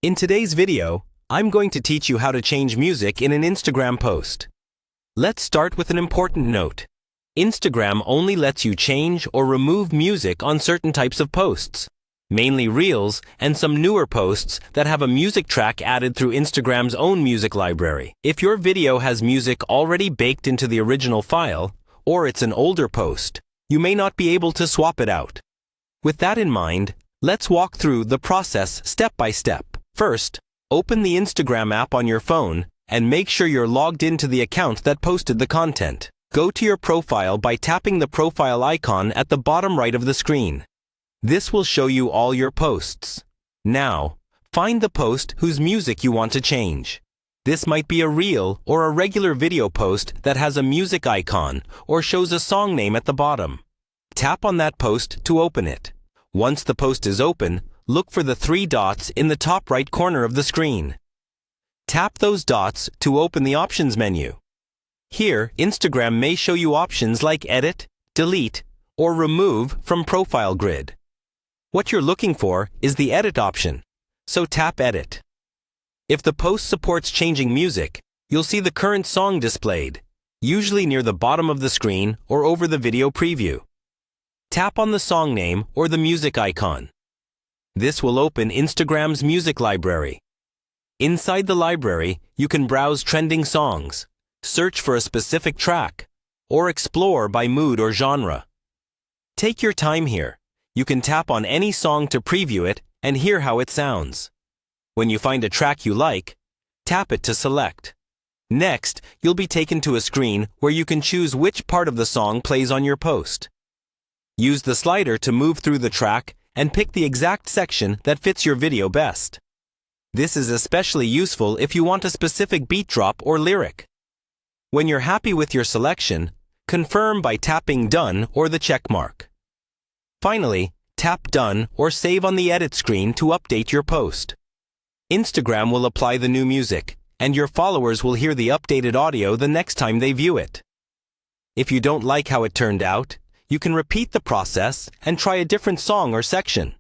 In today's video, I'm going to teach you how to change music in an Instagram post. Let's start with an important note. Instagram only lets you change or remove music on certain types of posts, mainly Reels and some newer posts that have a music track added through Instagram's own music library. If your video has music already baked into the original file, or it's an older post, you may not be able to swap it out. With that in mind, let's walk through the process step by step. First, open the Instagram app on your phone and make sure you're logged into the account that posted the content. Go to your profile by tapping the profile icon at the bottom right of the screen. This will show you all your posts. Now, find the post whose music you want to change. This might be a reel or a regular video post that has a music icon or shows a song name at the bottom. Tap on that post to open it. Once the post is open, look for the three dots in the top right corner of the screen. Tap those dots to open the options menu. Here, Instagram may show you options like edit, delete, or remove from profile grid. What you're looking for is the edit option, so tap edit. If the post supports changing music, you'll see the current song displayed, usually near the bottom of the screen or over the video preview. Tap on the song name or the music icon. This will open Instagram's music library. Inside the library, you can browse trending songs, search for a specific track, or explore by mood or genre. Take your time here. You can tap on any song to preview it and hear how it sounds. When you find a track you like, tap it to select. Next, you'll be taken to a screen where you can choose which part of the song plays on your post. Use the slider to move through the track and pick the exact section that fits your video best. This is especially useful if you want a specific beat drop or lyric. When you're happy with your selection, confirm by tapping Done or the check mark. Finally, tap Done or Save on the edit screen to update your post. Instagram will apply the new music, and your followers will hear the updated audio the next time they view it. If you don't like how it turned out, you can repeat the process and try a different song or section.